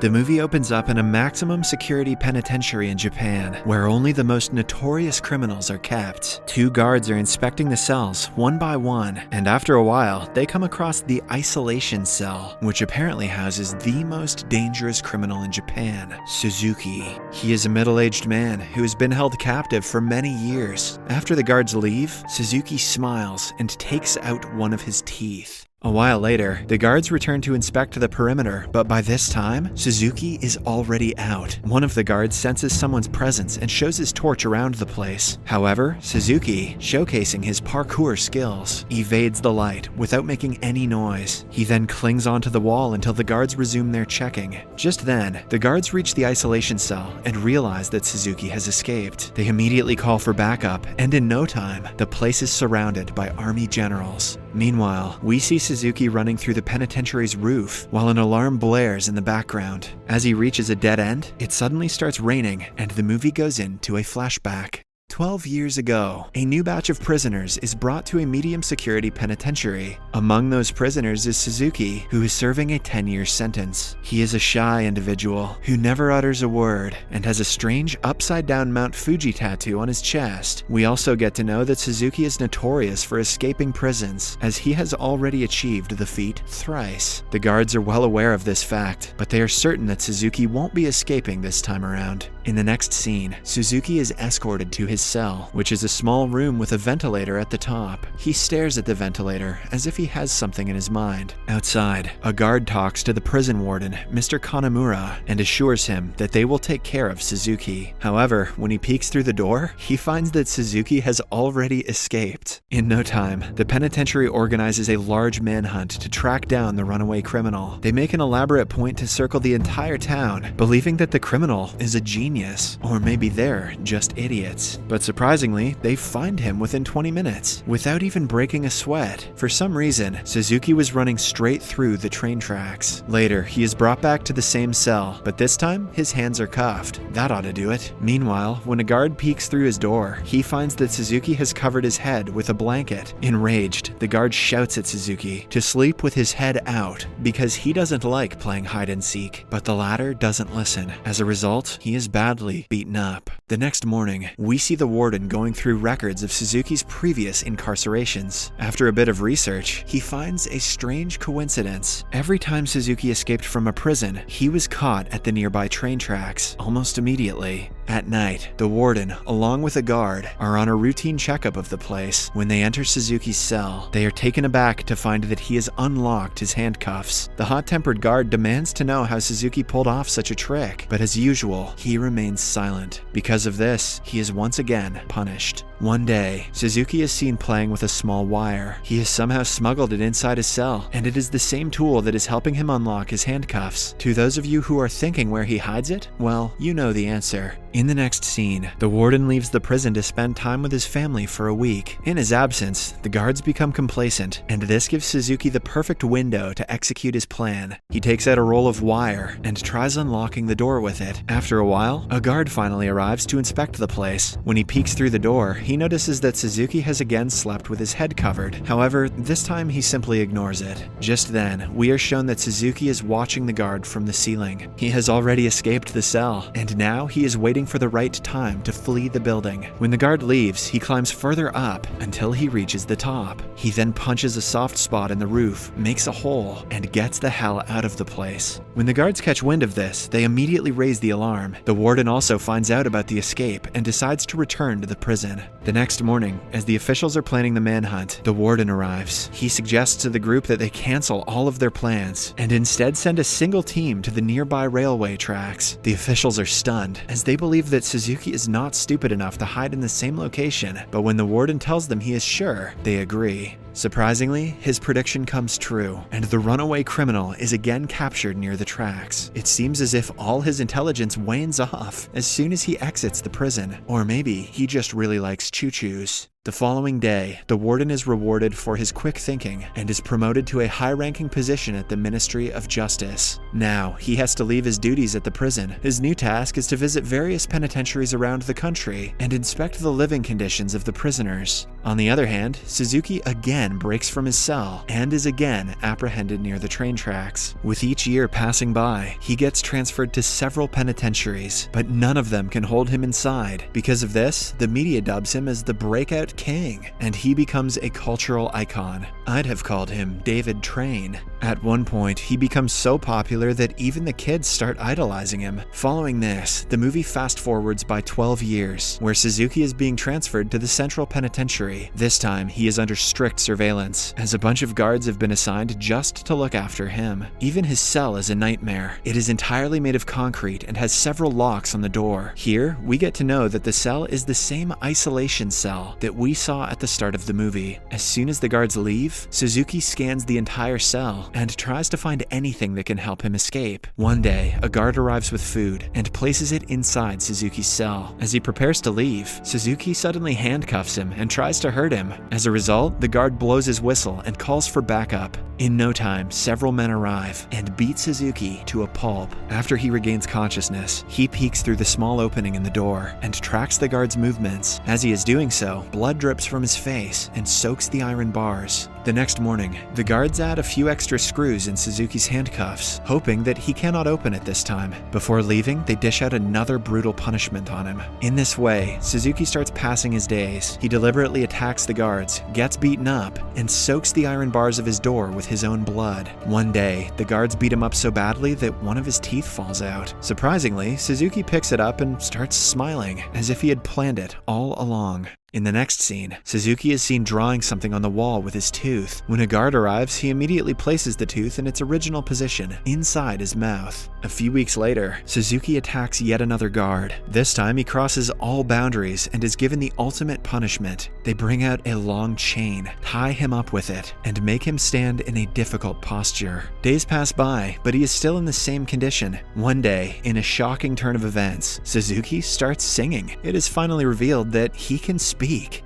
The movie opens up in a maximum security penitentiary in Japan, where only the most notorious criminals are kept. Two guards are inspecting the cells one by one, and after a while, they come across the isolation cell, which apparently houses the most dangerous criminal in Japan, Suzuki. He is a middle-aged man who has been held captive for many years. After the guards leave, Suzuki smiles and takes out one of his teeth. A while later, the guards return to inspect the perimeter, but by this time, Suzuki is already out. One of the guards senses someone's presence and shows his torch around the place. However, Suzuki, showcasing his parkour skills, evades the light without making any noise. He then clings onto the wall until the guards resume their checking. Just then, the guards reach the isolation cell and realize that Suzuki has escaped. They immediately call for backup, and in no time, the place is surrounded by army generals. Meanwhile, we see Suzuki running through the penitentiary's roof while an alarm blares in the background. As he reaches a dead end, it suddenly starts raining and the movie goes into a flashback. 12 years ago, a new batch of prisoners is brought to a medium security penitentiary. Among those prisoners is Suzuki, who is serving a 10-year sentence. He is a shy individual who never utters a word and has a strange upside-down Mount Fuji tattoo on his chest. We also get to know that Suzuki is notorious for escaping prisons, as he has already achieved the feat thrice. The guards are well aware of this fact, but they are certain that Suzuki won't be escaping this time around. In the next scene, Suzuki is escorted to his cell, which is a small room with a ventilator at the top. He stares at the ventilator as if he has something in his mind. Outside, a guard talks to the prison warden, Mr. Kanamura, and assures him that they will take care of Suzuki. However, when he peeks through the door, he finds that Suzuki has already escaped. In no time, the penitentiary organizes a large manhunt to track down the runaway criminal. They make an elaborate point to circle the entire town, believing that the criminal is a genius, or maybe they're just idiots. But surprisingly, they find him within 20 minutes, without even breaking a sweat. For some reason, Suzuki was running straight through the train tracks. Later, he is brought back to the same cell, but this time, his hands are cuffed. That ought to do it. Meanwhile, when a guard peeks through his door, he finds that Suzuki has covered his head with a blanket. Enraged, the guard shouts at Suzuki to sleep with his head out, because he doesn't like playing hide and seek, but the latter doesn't listen. As a result, he is badly beaten up. The next morning, we see the warden going through records of Suzuki's previous incarcerations. After a bit of research, he finds a strange coincidence. Every time Suzuki escaped from a prison, he was caught at the nearby train tracks, almost immediately. At night, the warden, along with a guard, are on a routine checkup of the place. When they enter Suzuki's cell, they are taken aback to find that he has unlocked his handcuffs. The hot-tempered guard demands to know how Suzuki pulled off such a trick, but as usual, he remains silent. Because of this, he is once again punished. One day, Suzuki is seen playing with a small wire. He has somehow smuggled it inside his cell, and it is the same tool that is helping him unlock his handcuffs. To those of you who are thinking where he hides it, well, you know the answer. In the next scene, the warden leaves the prison to spend time with his family for a week. In his absence, the guards become complacent, and this gives Suzuki the perfect window to execute his plan. He takes out a roll of wire and tries unlocking the door with it. After a while, a guard finally arrives to inspect the place. When he peeks through the door, he notices that Suzuki has again slept with his head covered. However, this time he simply ignores it. Just then, we are shown that Suzuki is watching the guard from the ceiling. He has already escaped the cell, and now he is waiting for the right time to flee the building. When the guard leaves, he climbs further up until he reaches the top. He then punches a soft spot in the roof, makes a hole, and gets the hell out of the place. When the guards catch wind of this, they immediately raise the alarm. The warden also finds out about the escape and decides to return to the prison. The next morning, as the officials are planning the manhunt, the warden arrives. He suggests to the group that they cancel all of their plans and instead send a single team to the nearby railway tracks. The officials are stunned, as they believe that Suzuki is not stupid enough to hide in the same location, but when the warden tells them he is sure, they agree. Surprisingly, his prediction comes true, and the runaway criminal is again captured near the tracks. It seems as if all his intelligence wanes off as soon as he exits the prison, or maybe he just really likes choo-choos. The following day, the warden is rewarded for his quick thinking and is promoted to a high-ranking position at the Ministry of Justice. Now, he has to leave his duties at the prison. His new task is to visit various penitentiaries around the country and inspect the living conditions of the prisoners. On the other hand, Suzuki again breaks from his cell and is again apprehended near the train tracks. With each year passing by, he gets transferred to several penitentiaries, but none of them can hold him inside. Because of this, the media dubs him as the breakout king, and he becomes a cultural icon. I'd have called him David Train. At one point, he becomes so popular that even the kids start idolizing him. Following this, the movie fast forwards by 12 years, where Suzuki is being transferred to the Central Penitentiary. This time, he is under strict surveillance, as a bunch of guards have been assigned just to look after him. Even his cell is a nightmare. It is entirely made of concrete and has several locks on the door. Here, we get to know that the cell is the same isolation cell that we saw at the start of the movie. As soon as the guards leave, Suzuki scans the entire cell and tries to find anything that can help him escape. One day, a guard arrives with food and places it inside Suzuki's cell. As he prepares to leave, Suzuki suddenly handcuffs him and tries to hurt him. As a result, the guard blows his whistle and calls for backup. In no time, several men arrive and beat Suzuki to a pulp. After he regains consciousness, he peeks through the small opening in the door and tracks the guard's movements. As he is doing so, blood drips from his face and soaks the iron bars. The next morning, the guards add a few extra screws in Suzuki's handcuffs, hoping that he cannot open it this time. Before leaving, they dish out another brutal punishment on him. In this way, Suzuki starts passing his days. He deliberately attacks the guards, gets beaten up, and soaks the iron bars of his door with his own blood. One day, the guards beat him up so badly that one of his teeth falls out. Surprisingly, Suzuki picks it up and starts smiling, as if he had planned it all along. In the next scene, Suzuki is seen drawing something on the wall with his tooth. When a guard arrives, he immediately places the tooth in its original position, inside his mouth. A few weeks later, Suzuki attacks yet another guard. This time, he crosses all boundaries and is given the ultimate punishment. They bring out a long chain, tie him up with it, and make him stand in a difficult posture. Days pass by, but he is still in the same condition. One day, in a shocking turn of events, Suzuki starts singing. It is finally revealed that he can speak.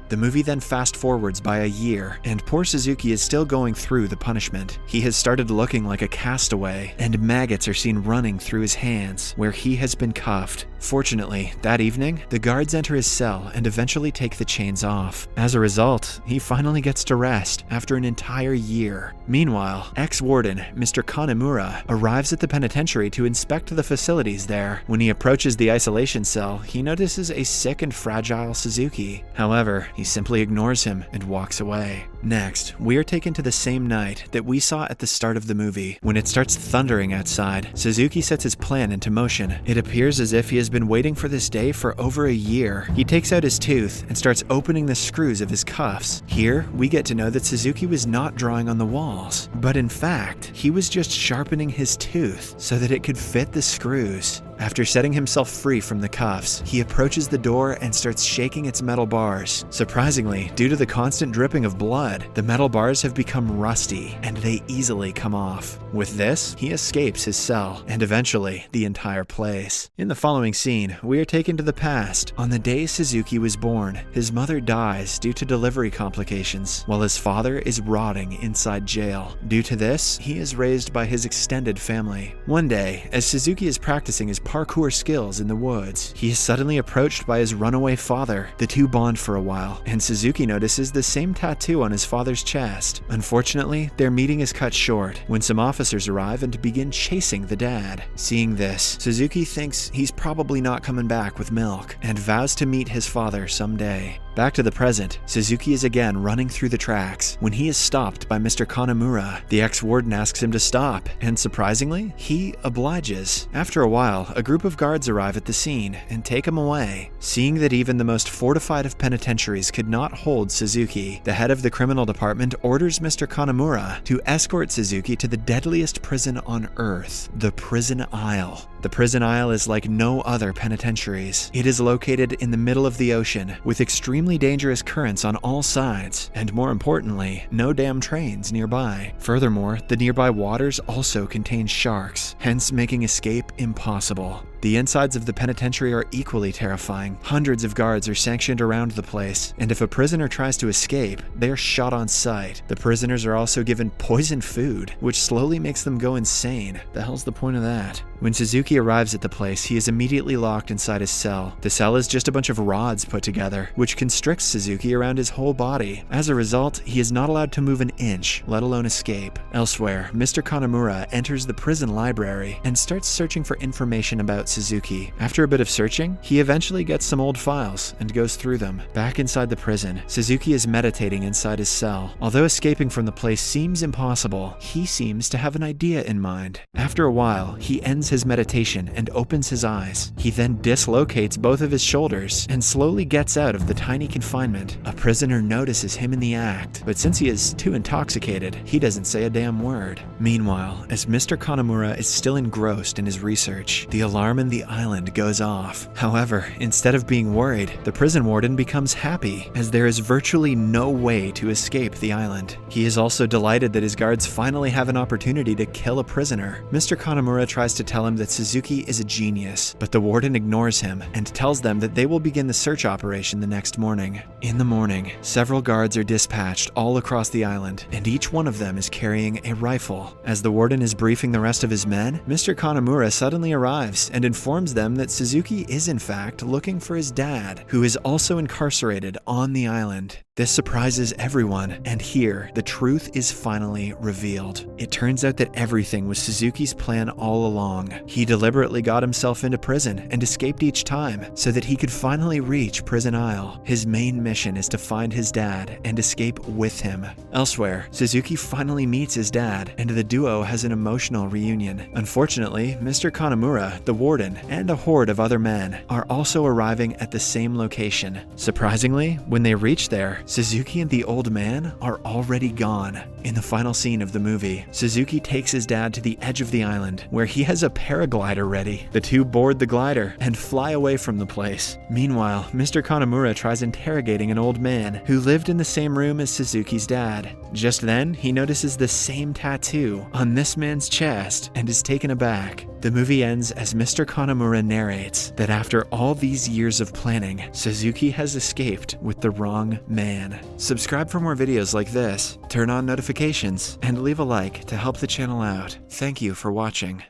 The movie then fast forwards by a year, and poor Suzuki is still going through the punishment. He has started looking like a castaway, and maggots are seen running through his hands, where he has been cuffed. Fortunately, that evening, the guards enter his cell and eventually take the chains off. As a result, he finally gets to rest after an entire year. Meanwhile, ex-warden Mr. Kanemura arrives at the penitentiary to inspect the facilities there. When he approaches the isolation cell, he notices a sick and fragile Suzuki. However, he simply ignores him and walks away. Next, we are taken to the same night that we saw at the start of the movie. When it starts thundering outside, Suzuki sets his plan into motion. It appears as if he has been waiting for this day for over a year. He takes out his tooth and starts opening the screws of his cuffs. Here, we get to know that Suzuki was not drawing on the walls, but in fact, he was just sharpening his tooth so that it could fit the screws. After setting himself free from the cuffs, he approaches the door and starts shaking its metal bars. Surprisingly, due to the constant dripping of blood, the metal bars have become rusty and they easily come off. With this, he escapes his cell and eventually the entire place. In the following scene, we are taken to the past. On the day Suzuki was born, his mother dies due to delivery complications, while his father is rotting inside jail. Due to this, he is raised by his extended family. One day, as Suzuki is practicing his parkour skills in the woods, he is suddenly approached by his runaway father. The two bond for a while, and Suzuki notices the same tattoo on his father's chest. Unfortunately, their meeting is cut short when some officers arrive and begin chasing the dad. Seeing this, Suzuki thinks he's probably not coming back with milk and vows to meet his father someday. Back to the present, Suzuki is again running through the tracks when he is stopped by Mr. Kanemura. The ex-warden asks him to stop, and surprisingly, he obliges. After a while, a group of guards arrive at the scene and take him away. Seeing that even the most fortified of penitentiaries could not hold Suzuki, the head of the criminal department orders Mr. Kanemura to escort Suzuki to the deadliest prison on Earth, the Prison Isle. The Prison Isle is like no other penitentiaries. It is located in the middle of the ocean, with extremely dangerous currents on all sides, and more importantly, no damn trains nearby. Furthermore, the nearby waters also contain sharks, hence making escape impossible. The insides of the penitentiary are equally terrifying. Hundreds of guards are sanctioned around the place, and if a prisoner tries to escape, they are shot on sight. The prisoners are also given poisoned food, which slowly makes them go insane. The hell's the point of that? When Suzuki arrives at the place, he is immediately locked inside his cell. The cell is just a bunch of rods put together, which constricts Suzuki around his whole body. As a result, he is not allowed to move an inch, let alone escape. Elsewhere, Mr. Kanamura enters the prison library and starts searching for information about Suzuki. After a bit of searching, he eventually gets some old files and goes through them. Back inside the prison, Suzuki is meditating inside his cell. Although escaping from the place seems impossible, he seems to have an idea in mind. After a while, he ends his meditation and opens his eyes. He then dislocates both of his shoulders and slowly gets out of the tiny confinement. A prisoner notices him in the act, but since he is too intoxicated, he doesn't say a damn word. Meanwhile, as Mr. Kanamura is still engrossed in his research, the alarm in the island goes off. However, instead of being worried, the prison warden becomes happy, as there is virtually no way to escape the island. He is also delighted that his guards finally have an opportunity to kill a prisoner. Mr. Kanamura tries to tell him that Suzuki is a genius, but the warden ignores him and tells them that they will begin the search operation the next morning. In the morning, several guards are dispatched all across the island, and each one of them is carrying a rifle. As the warden is briefing the rest of his men, Mr. Kanamura suddenly arrives and informs them that Suzuki is in fact looking for his dad, who is also incarcerated on the island. This surprises everyone, and here, the truth is finally revealed. It turns out that everything was Suzuki's plan all along. He deliberately got himself into prison and escaped each time so that he could finally reach Prison Isle. His main mission is to find his dad and escape with him. Elsewhere, Suzuki finally meets his dad, and the duo has an emotional reunion. Unfortunately, Mr. Kanamura, the warden, and a horde of other men are also arriving at the same location. Surprisingly, when they reach there, Suzuki and the old man are already gone. In the final scene of the movie, Suzuki takes his dad to the edge of the island, where he has a paraglider ready. The two board the glider and fly away from the place. Meanwhile, Mr. Kanamura tries interrogating an old man who lived in the same room as Suzuki's dad. Just then, he notices the same tattoo on this man's chest and is taken aback. The movie ends as Mr. Kanamura narrates that after all these years of planning, Suzuki has escaped with the wrong man. Subscribe for more videos like this, turn on notifications, and leave a like to help the channel out. Thank you for watching.